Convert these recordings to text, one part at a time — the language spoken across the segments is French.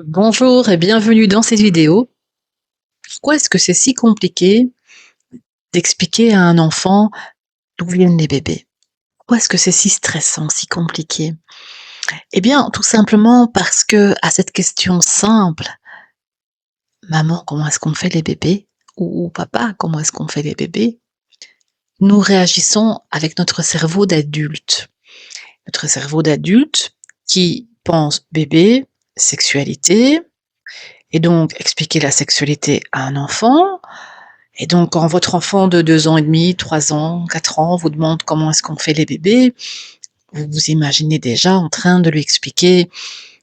Bonjour et bienvenue dans cette vidéo. Pourquoi est-ce que c'est si compliqué d'expliquer à un enfant d'où viennent les bébés? Pourquoi est-ce que c'est si stressant, si compliqué? Eh bien, tout simplement parce que à cette question simple: «Maman, comment est-ce qu'on fait les bébés?» ou «Papa, comment est-ce qu'on fait les bébés?» Nous réagissons avec notre cerveau d'adulte. Notre cerveau d'adulte qui pense bébé, sexualité, et donc expliquer la sexualité à un enfant. Et donc, quand votre enfant de 2 ans et demi, 3 ans, 4 ans vous demande comment est-ce qu'on fait les bébés, vous vous imaginez déjà en train de lui expliquer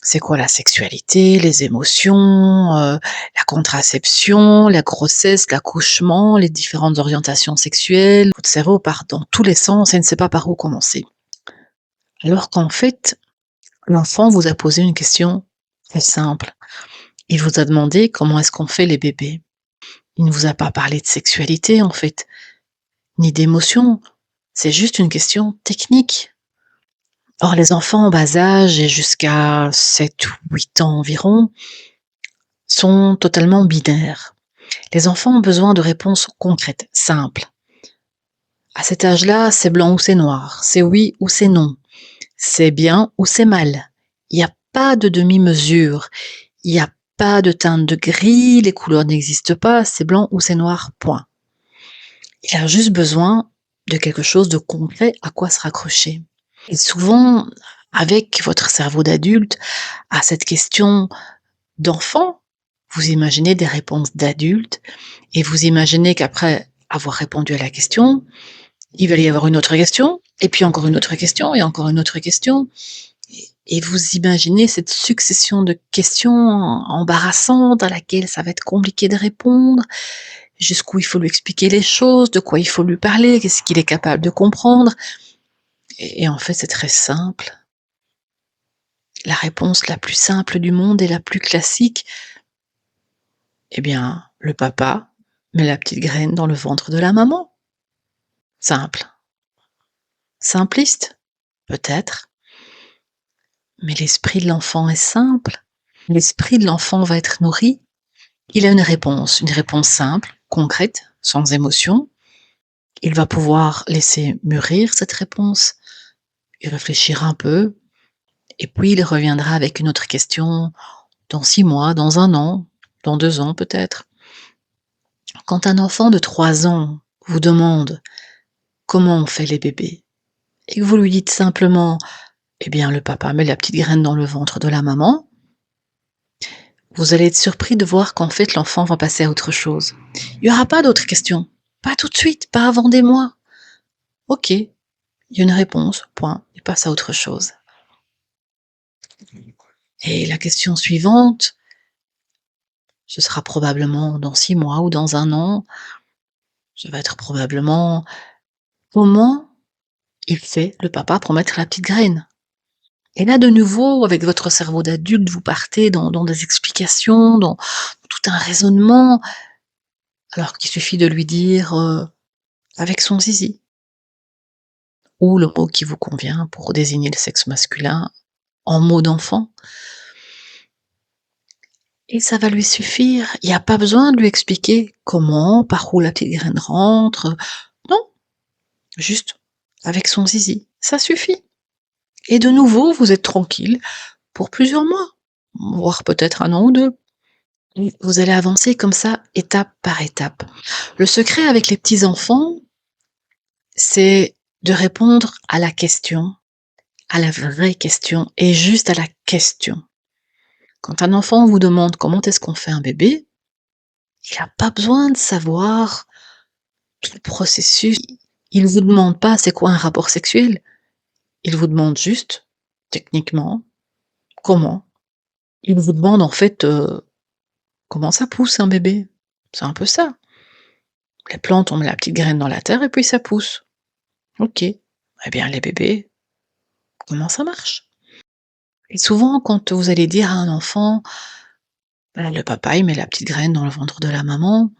c'est quoi la sexualité, les émotions, la contraception, la grossesse, l'accouchement, les différentes orientations sexuelles. Votre cerveau part dans tous les sens et ne sait pas par où commencer. Alors qu'en fait, l'enfant vous a posé une question très simple. Il vous a demandé comment est-ce qu'on fait les bébés. Il ne vous a pas parlé de sexualité en fait, ni d'émotion. C'est juste une question technique. Or, les enfants en bas âge et jusqu'à 7 ou 8 ans environ sont totalement binaires. Les enfants ont besoin de réponses concrètes, simples. À cet âge-là, c'est blanc ou c'est noir, c'est oui ou c'est non, c'est bien ou c'est mal. Il n'y a pas de demi-mesure, il n'y a pas de teinte de gris, les couleurs n'existent pas, c'est blanc ou c'est noir, point. Il a juste besoin de quelque chose de concret à quoi se raccrocher. Et souvent, avec votre cerveau d'adulte, à cette question d'enfant, vous imaginez des réponses d'adulte et vous imaginez qu'après avoir répondu à la question, il va y avoir une autre question, et puis encore une autre question, et encore une autre question. Et vous imaginez cette succession de questions embarrassantes à laquelle ça va être compliqué de répondre, jusqu'où il faut lui expliquer les choses, de quoi il faut lui parler, qu'est-ce qu'il est capable de comprendre. Et en fait, c'est très simple. La réponse la plus simple du monde et la plus classique, eh bien, le papa met la petite graine dans le ventre de la maman. Simple. Simpliste? Peut-être, mais l'esprit de l'enfant est simple. L'esprit de l'enfant va être nourri. Il a une réponse simple, concrète, sans émotion. Il va pouvoir laisser mûrir cette réponse, y réfléchir un peu, et puis il reviendra avec une autre question dans 6 mois, dans 1 an, dans 2 ans peut-être. Quand un enfant de 3 ans vous demande comment on fait les bébés et que vous lui dites simplement: «Eh bien, le papa met la petite graine dans le ventre de la maman», vous allez être surpris de voir qu'en fait l'enfant va passer à autre chose. Il y aura pas d'autres questions, pas tout de suite, pas avant des mois. OK, il y a une réponse, point, il passe à autre chose. Et la question suivante, ce sera probablement dans 6 mois ou dans 1 an, ça va être probablement: «Comment il fait le papa pour mettre la petite graine?» Et là, de nouveau, avec votre cerveau d'adulte, vous partez dans des explications, dans tout un raisonnement, alors qu'il suffit de lui dire, «avec son zizi» ou le mot qui vous convient pour désigner le sexe masculin en mot d'enfant, et ça va lui suffire. Il y a pas besoin de lui expliquer comment, par où la petite graine rentre, non, juste avec son zizi, ça suffit. Et de nouveau, vous êtes tranquille pour plusieurs mois, voire peut-être 1 an ou 2. Et vous allez avancer comme ça, étape par étape. Le secret avec les petits enfants, c'est de répondre à la question, à la vraie question et juste à la question. Quand un enfant vous demande comment est-ce qu'on fait un bébé, il a pas besoin de savoir tout le processus. Il vous demande pas c'est quoi un rapport sexuel, il vous demande juste, techniquement, comment. Il vous demande en fait, comment ça pousse un bébé. C'est un peu ça. Les plantes, on met la petite graine dans la terre et puis ça pousse. OK. Eh bien les bébés, comment ça marche? Et souvent quand vous allez dire à un enfant: «Bah, le papa, il met la petite graine dans le ventre de la maman»,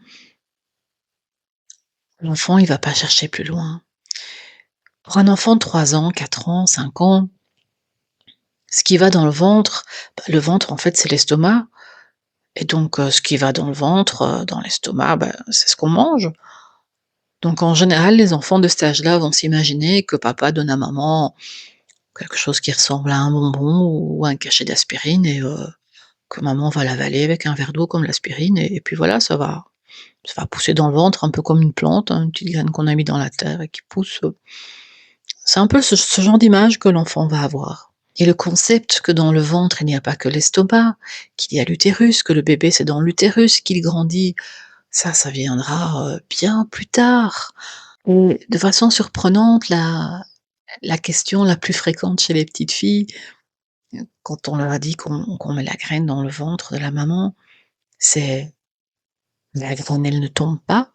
l'enfant, il va pas chercher plus loin. Pour un enfant de 3 ans, 4 ans, 5 ans, Ce qui va dans le ventre, en fait, c'est l'estomac et donc ce qui va dans le ventre, dans l'estomac, c'est ce qu'on mange. Donc en général, les enfants de cet âge-là vont s'imaginer que papa donne à maman quelque chose qui ressemble à un bonbon ou un cachet d'aspirine et que maman va l'avaler avec un verre d'eau comme l'aspirine et puis voilà, ça va pousser dans le ventre un peu comme une plante, hein, une petite graine qu'on a mis dans la terre et qui pousse, c'est un peu ce genre d'image que l'enfant va avoir. Et le concept que dans le ventre, il n'y a pas que l'estomac, qu'il y a l'utérus, que le bébé c'est dans l'utérus qu'il grandit, ça viendra, bien plus tard. Et de façon surprenante, la question la plus fréquente chez les petites filles, quand on leur a dit qu'on met la graine dans le ventre de la maman, c'est: «La graine, elle ne tombe pas?»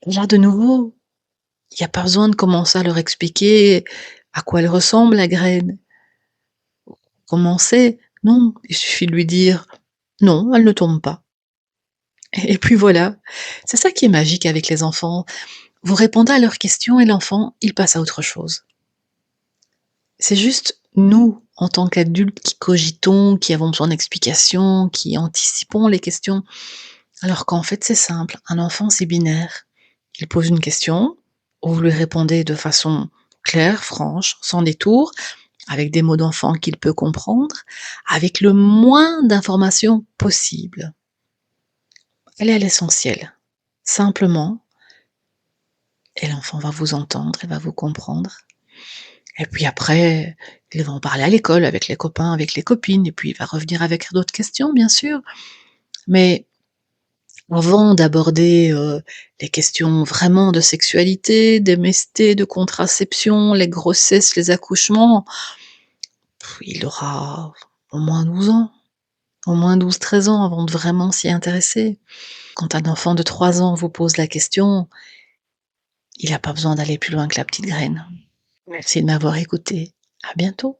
Là, de nouveau, il y a pas besoin de commencer à leur expliquer à quoi elle ressemble la graine. Comment c'est? Non, il suffit de lui dire: «Non, elle ne tombe pas» et puis voilà. C'est ça qui est magique avec les enfants. Vous répondez à leurs questions et l'enfant, il passe à autre chose. C'est juste nous, en tant qu'adultes, qui cogitons, qui avons besoin d'explications, qui anticipons les questions, alors qu'en fait, c'est simple. Un enfant, c'est binaire. Il pose une question, vous lui répondez de façon claire, franche, sans détour, avec des mots d'enfant qu'il peut comprendre, avec le moins d'informations possible. Allez à l'essentiel, simplement, et l'enfant va vous entendre et va vous comprendre. Et puis après, il va en parler à l'école, avec les copains, avec les copines, et puis il va revenir avec d'autres questions, bien sûr. Mais avant d'aborder, les questions vraiment de sexualité, d'MST, de contraception, les grossesses, les accouchements, il aura au moins 12 ans, au moins 12, 13 ans avant de vraiment s'y intéresser. Quand un enfant de 3 ans vous pose la question, il a pas besoin d'aller plus loin que la petite graine. Merci de m'avoir écoutée. À bientôt.